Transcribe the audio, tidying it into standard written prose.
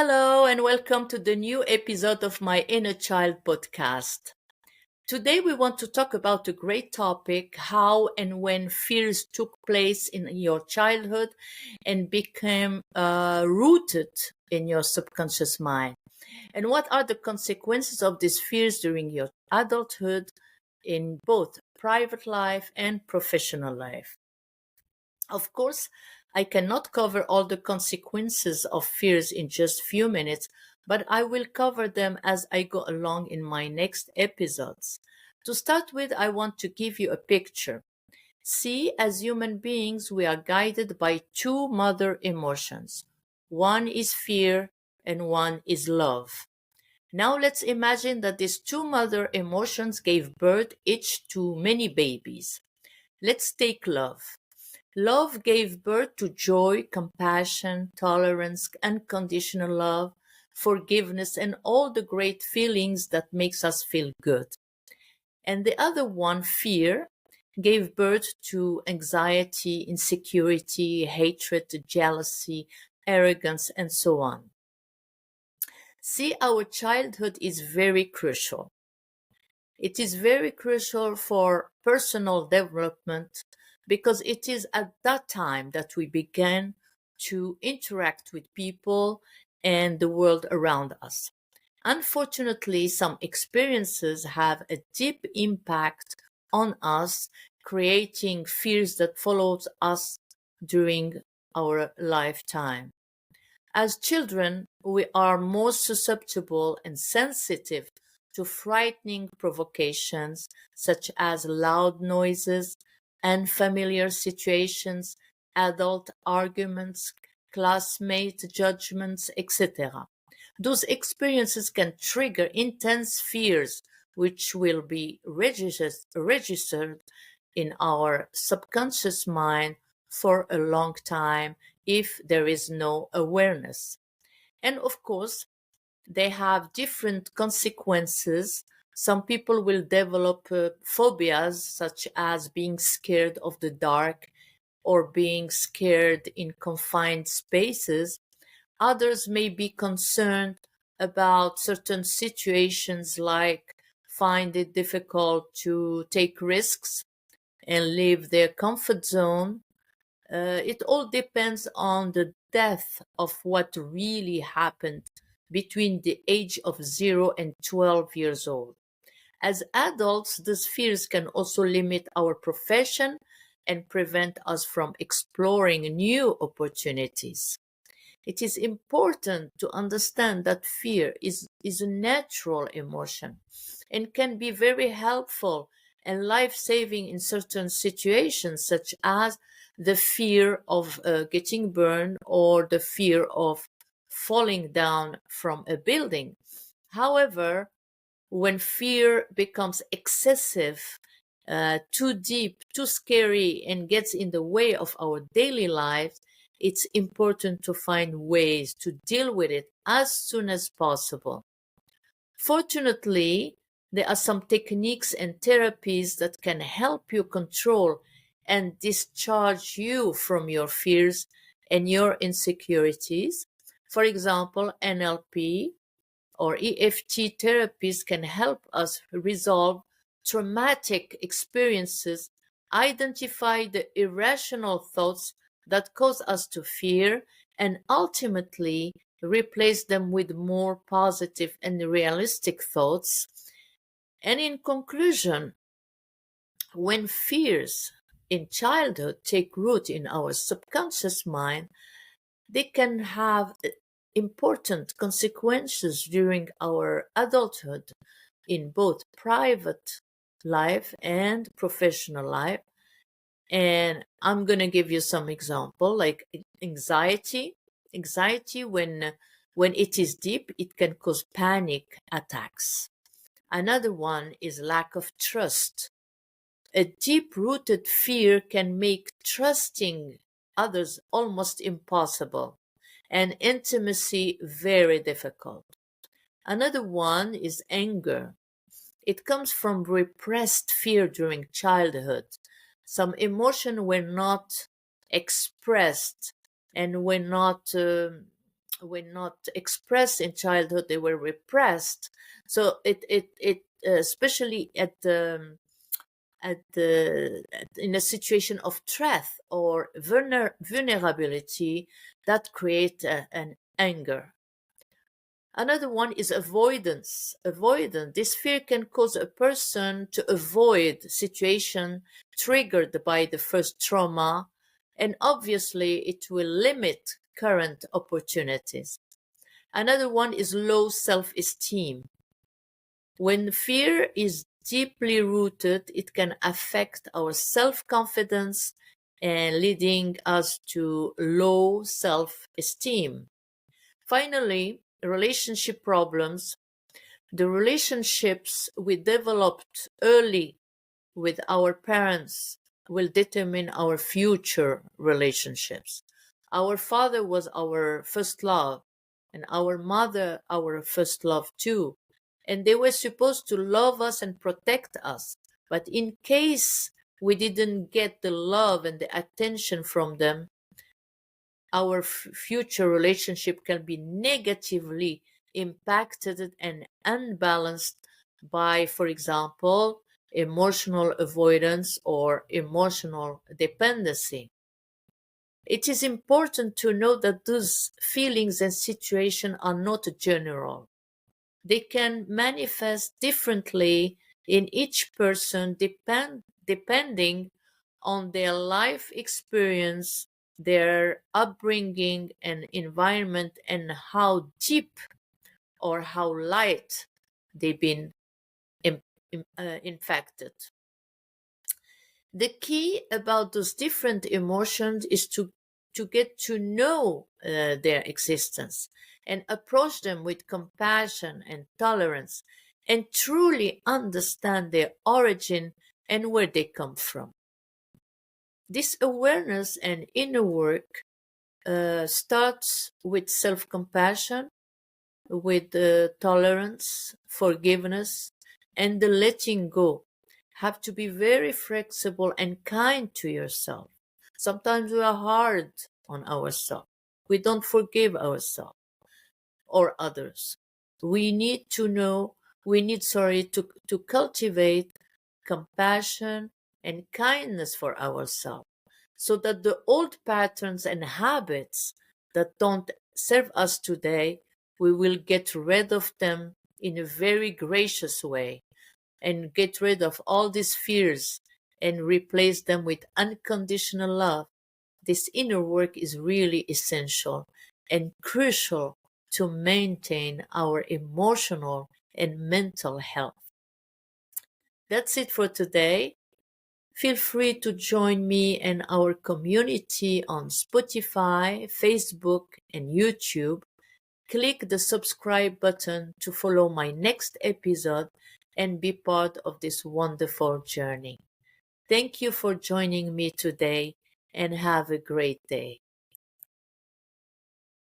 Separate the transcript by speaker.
Speaker 1: Hello, and welcome to the new episode of my Inner Child podcast. Today, we want to talk about a great topic: how and when fears took place in your childhood and became rooted in your subconscious mind. And what are the consequences of these fears during your adulthood in both private life and professional life? Of course, I cannot cover all the consequences of fears in just few minutes, but I will cover them as I go along in my next episodes. To start with, I want to give you a picture. See, as human beings, we are guided by two mother emotions. One is fear and one is love. Now let's imagine that these two mother emotions gave birth each to many babies. Let's take love. Love gave birth to joy, compassion, tolerance, unconditional love, forgiveness, and all the great feelings that makes us feel good. And the other one, fear, gave birth to anxiety, insecurity, hatred, jealousy, arrogance, and so on. See, our childhood is very crucial. It is very crucial for personal development because it is at that time that we begin to interact with people and the world around us. Unfortunately, some experiences have a deep impact on us, creating fears that follows us during our lifetime. As children, we are more susceptible and sensitive to frightening provocations such as loud noises, unfamiliar situations, adult arguments, classmate judgments, etc. Those experiences can trigger intense fears which will be registered in our subconscious mind for a long time if there is no awareness. And of course, they have different consequences. Some people will develop phobias, such as being scared of the dark or being scared in confined spaces. Others may be concerned about certain situations, like find it difficult to take risks and leave their comfort zone. It all depends on the depth of what really happened between the age of 0 and 12 years old. As adults, these fears can also limit our profession and prevent us from exploring new opportunities. It is important to understand that fear is a natural emotion and can be very helpful and life saving in certain situations, such as the fear of getting burned or the fear of falling down from a building. However, when fear becomes excessive, too deep, too scary, and gets in the way of our daily lives, it's important to find ways to deal with it as soon as possible. Fortunately, there are some techniques and therapies that can help you control and discharge you from your fears and your insecurities. For example, NLP or EFT therapies can help us resolve traumatic experiences, identify the irrational thoughts that cause us to fear, and ultimately replace them with more positive and realistic thoughts. And in conclusion, when fears in childhood take root in our subconscious mind, they can have important consequences during our adulthood in both private life and professional life. And I'm going to give you some example, like anxiety. Anxiety, when it is deep, it can cause panic attacks. Another one is lack of trust. A deep-rooted fear can make trusting others almost impossible and intimacy very difficult. Another one is anger. It comes from repressed fear during childhood. Some emotion were not expressed and were not were not expressed in childhood, they were repressed. So it especially in a situation of threat or vulnerability, that create an anger. Another one is avoidance. Avoidance. This fear can cause a person to avoid situation triggered by the first trauma, and obviously it will limit current opportunities. Another one is low self-esteem. When fear is deeply rooted, it can affect our self-confidence and leading us to low self-esteem. Finally, relationship problems. The relationships we developed early with our parents will determine our future relationships. Our father was our first love, and our mother our first love too. And they were supposed to love us and protect us. But in case we didn't get the love and the attention from them, our future relationship can be negatively impacted and unbalanced by, for example, emotional avoidance or emotional dependency. It is important to know that those feelings and situations are not general. They can manifest differently in each person depending on their life experience, their upbringing and environment, and how deep or how light they've been infected. The key about those different emotions is to get to know their existence and approach them with compassion and tolerance and truly understand their origin and where they come from. This awareness and inner work starts with self-compassion, with tolerance, forgiveness, and the letting go. Have to be very flexible and kind to yourself. Sometimes we are hard on ourselves. We don't forgive ourselves or others. We need to cultivate compassion and kindness for ourselves so that the old patterns and habits that don't serve us today, we will get rid of them in a very gracious way and get rid of all these fears and replace them with unconditional love. This inner work is really essential and crucial to maintain our emotional and mental health. That's it for today. Feel free to join me and our community on Spotify, Facebook, and YouTube. Click the subscribe button to follow my next episode and be part of this wonderful journey. Thank you for joining me today and have a great day.